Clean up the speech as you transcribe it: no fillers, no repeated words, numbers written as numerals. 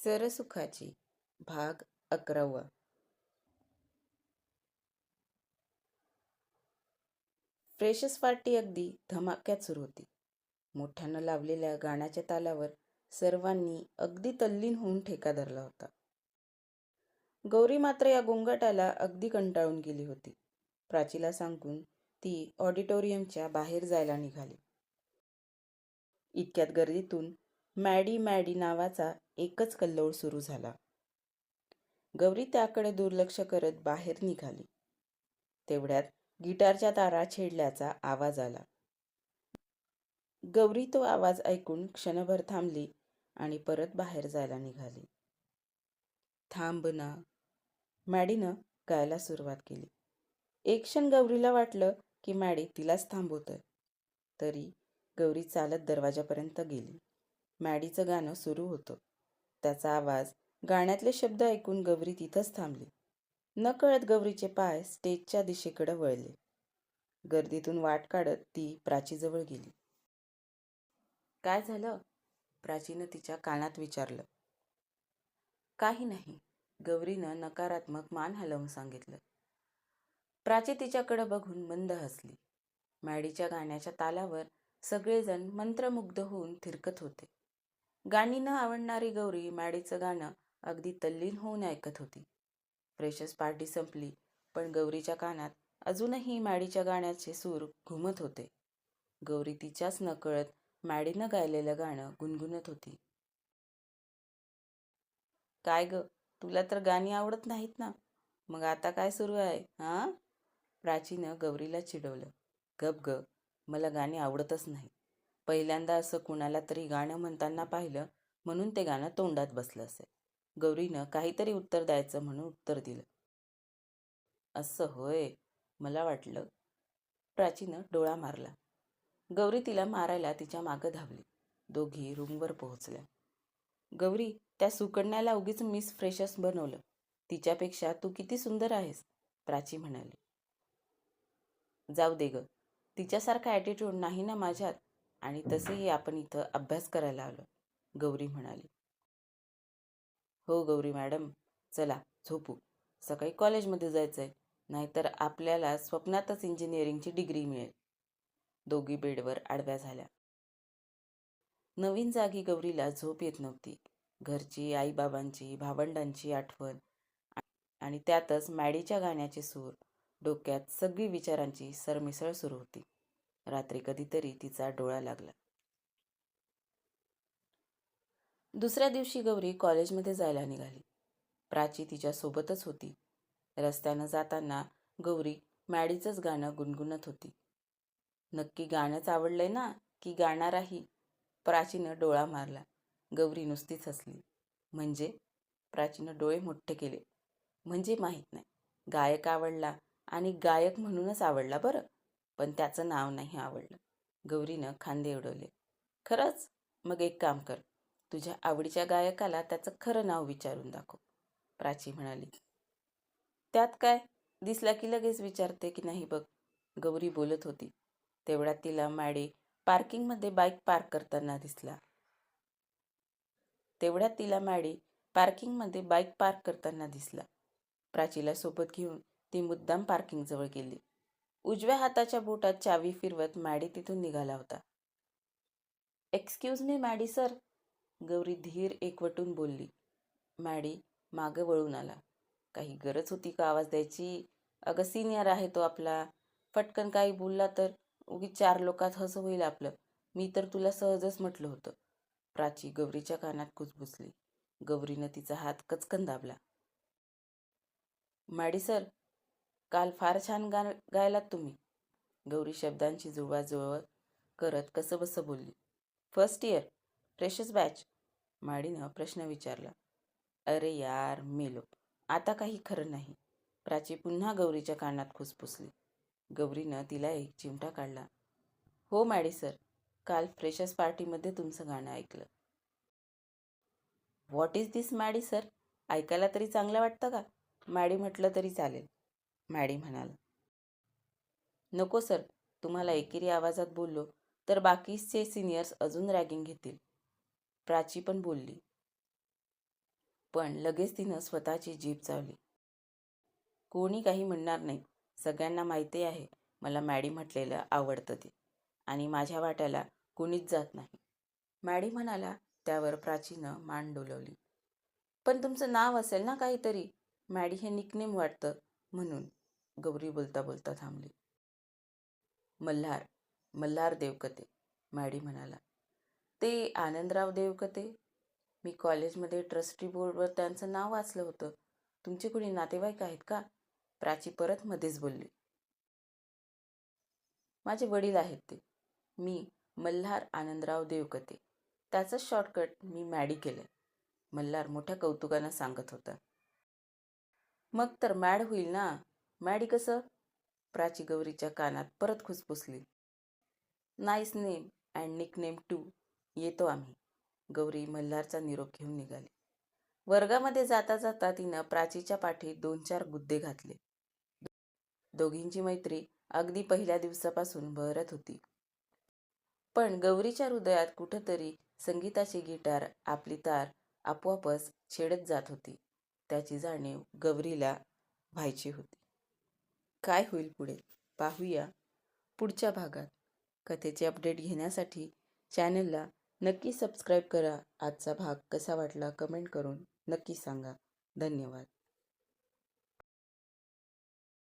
सरसुखाची भाग 11. Freshers party अगदी धमाक्यात सुरू होती. मोठ्यानं लावलेल्या गाण्याच्या तालावर सर्वांनी अगदी तल्लीन होऊन ठेका धरला होता. गौरी मात्र या गोंगाटाला अगदी कंटाळून गेली होती. प्राचीला सांगून ती ऑडिटोरियमच्या बाहेर जायला निघाली. इतक्यात गर्दीतून मॅडी मॅडी नावाचा एकच कल्लोळ सुरू झाला. गौरी त्याकडे दुर्लक्ष करत बाहेर निघाली. तेवढ्यात गिटारच्या तारा छेडल्याचा आवाज आला. गौरी तो आवाज ऐकून क्षणभर थांबली आणि परत बाहेर जायला निघाली. थांब ना, मॅडीनं गायला सुरुवात केली. एक क्षण गौरीला वाटलं की मॅडी तिलाच थांबवतोय. तरी गौरी चालत दरवाजापर्यंत गेली. मॅडीचं गाणं सुरू होतं. त्याचा आवाज, गाण्यातले शब्द ऐकून गौरी तिथंच थांबली. नकळत गौरीचे पाय स्टेजच्या दिशेकडे वळले. गर्दीतून वाट काढत ती प्राचीजवळ गेली. काय झालं? प्राचीनं तिच्या कानात विचारलं. काही नाही, गौरीनं नकारात्मक मान हलवून सांगितलं. प्राची तिच्याकडे बघून मंद हसली. मॅडीच्या गाण्याच्या तालावर सगळेजण मंत्रमुग्ध होऊन थिरकत होते. गाणी न आवडणारी गौरी मॅडीचं गाणं अगदी तल्लीन होऊन ऐकत होती. फ्रेशर्स पार्टी संपली, पण गौरीच्या कानात अजूनही मॅडीच्या गाण्याचे सूर घुमत होते. गौरी तिच्याच नकळत मॅडीनं गायलेलं गाणं गुणगुणत होती. काय ग, तुला तर गाणी आवडत नाहीत ना? मग आता काय सुरू आहे हां? प्राचीनं गौरीला चिडवलं. गप ग, मला गाणी आवडतच नाही. पहिल्यांदा असं कुणाला तरी गाणं म्हणताना पाहिलं म्हणून ते गाणं तोंडात बसलं असेल. गौरीनं काहीतरी उत्तर द्यायचं म्हणून उत्तर दिलं. असं होय, मला वाटलं. प्राचीनं डोळा मारला. गौरी तिला मारायला तिच्या मागं धावली. दोघी रूमवर पोहोचल्या. गौरी, त्या सुकन्याला उगीच मिस फ्रेशर्स बनवलं. तिच्यापेक्षा तू किती सुंदर आहेस, प्राची म्हणाली. जाऊ दे ग, तिच्यासारखा ॲटिट्यूड नाही ना माझ्यात, आणि तसेही आपण इथं अभ्यास करायला आलो, गौरी म्हणाली. हो गौरी मॅडम, चला झोपू. सकाळी कॉलेजमध्ये जायचंय, नाहीतर आपल्याला स्वप्नातच इंजिनिअरिंगची डिग्री मिळेल. दोघी बेडवर आडव्या झाल्या. नवीन जागी गौरीला झोप येत नव्हती. घरची, आईबाबांची, भावंडांची आठवण आणि त्यातच मॅडीच्या गाण्याचे सूर. डोक्यात सगळी विचारांची सरमिसळ सुरू होती. रात्री कधीतरी तिचा डोळा लागला. दुसऱ्या दिवशी गौरी कॉलेजमध्ये जायला निघाली. प्राची तिच्यासोबतच होती. रस्त्यानं जाताना गौरी मॅडीचंच गाणं गुणगुणत होती. नक्की गाणंच आवडलंय ना की गाणाराही? प्राचीनं डोळा मारला. गौरी नुसतीच हसली. म्हणजे? प्राचीनं डोळे मोठे केले. म्हणजे माहीत नाही. गायक आवडला आणि गायक म्हणूनच आवडला बरं, पण त्याचं नाव नाही आवडलं. गौरीनं खांदे उडवले. खरंच? मग एक काम कर, तुझ्या आवडीच्या गायकाला त्याचं खरं नाव विचारून दाखव, प्राची म्हणाली. त्यात काय, दिसला की लगेच विचारते की नाही बघ, गौरी बोलत होती. तेवढ्यात तिला मॅडी पार्किंगमध्ये बाईक पार्क करताना दिसला. प्राचीला सोबत घेऊन ती मुद्दाम पार्किंगजवळ गेली. उजव्या हाताच्या बोटात चावी फिरवत मॅडी तिथून निघाला होता. Excuse me Maddy sir, Gauri धीर एकवटून बोलली. मॅडी मागं वळून आला. काही गरज होती का आवाज द्यायची? अगं सिनियर आहे तो आपला. फटकन काही बोलला तर उगीच 4 लोकात हसं होईल आपलं. मी तर तुला सहजच म्हटलं होतं. प्राची गौरीच्या कानात कुजबुजली. गौरीनं तिचा हात कचकन दाबला. मॅडी सर, काल फार छान गायलात तुम्ही, गौरी शब्दांची जुळवाजुळव करत कसंबसं बोलली. फर्स्ट इयर, फ्रेशर्स बॅच, मॅडीनं प्रश्न विचारला. अरे यार, मेलो. आता काही खरं नाही. प्राची पुन्हा गौरीच्या कानात खुसफुसली. गौरीनं तिला एक चिमटा काढला. हो मॅडी सर, काल फ्रेशर्स पार्टीमध्ये तुमचं गाणं ऐकलं. What is this Maddy sir? ऐकायला तरी चांगलं वाटतं का? मॅडी म्हटलं तरी चालेल, मॅडी म्हणाला. नको सर, तुम्हाला एकेरी आवाजात बोललो तर बाकीचे सिनियर्स अजून रॅगिंग घेतील, प्राची पण बोलली. पण लगेच तिनं स्वतःची जीभ चावली. कोणी काही म्हणणार नाही. सगळ्यांना माहिती आहे मला मॅडी म्हटलेलं आवडतं ते, आणि माझ्या वाट्याला कुणीच जात नाही. मॅडी म्हणाला. त्यावर प्राचीनं मान डोलवली. पण तुमचं नाव असेल ना काहीतरी. मॅडी हे निकनेम वाटतं म्हणून. गौरी बोलता बोलता थांबली. मल्हार, मल्हार देवकते, मॅडी म्हणाला. ते आनंदराव देवकते? मी कॉलेजमध्ये ट्रस्टी बोर्डवर त्यांचं नाव वाचलं होतं. तुमचे कोणी नातेवाईक आहेत का? प्राची परत मध्येच बोलली. माझे वडील आहेत ते. मी मल्हार आनंदराव देवकते. त्याचंच शॉर्टकट मी मॅडी केलंय, मल्हार मोठ्या कौतुकानं सांगत होता. मग तर मॅड होईल ना. मॅडी कसं? प्राची गौरीच्या कानात परत खुसफुसली. Nice name and nickname too. येतो आम्ही. गौरी मल्हारचा निरोप घेऊन निघाली. वर्गामध्ये जाता जाता तिनं प्राचीच्या पाठीत 2-4 गुद्दे घातले. दोघींची मैत्री अगदी पहिल्या दिवसापासून बहरत होती. पण गौरीच्या हृदयात कुठंतरी संगीताची गिटार आपली तार आपोआपच छेडत जात होती. त्याची जाणीव गौरीला व्हायची होती. काय होईल पुढे पाहूया पुढच्या भागात. कथेचे अपडेट घेण्यासाठी चॅनलला नक्की सबस्क्राईब करा. आजचा भाग कसा वाटला कमेंट करून नक्की सांगा. धन्यवाद.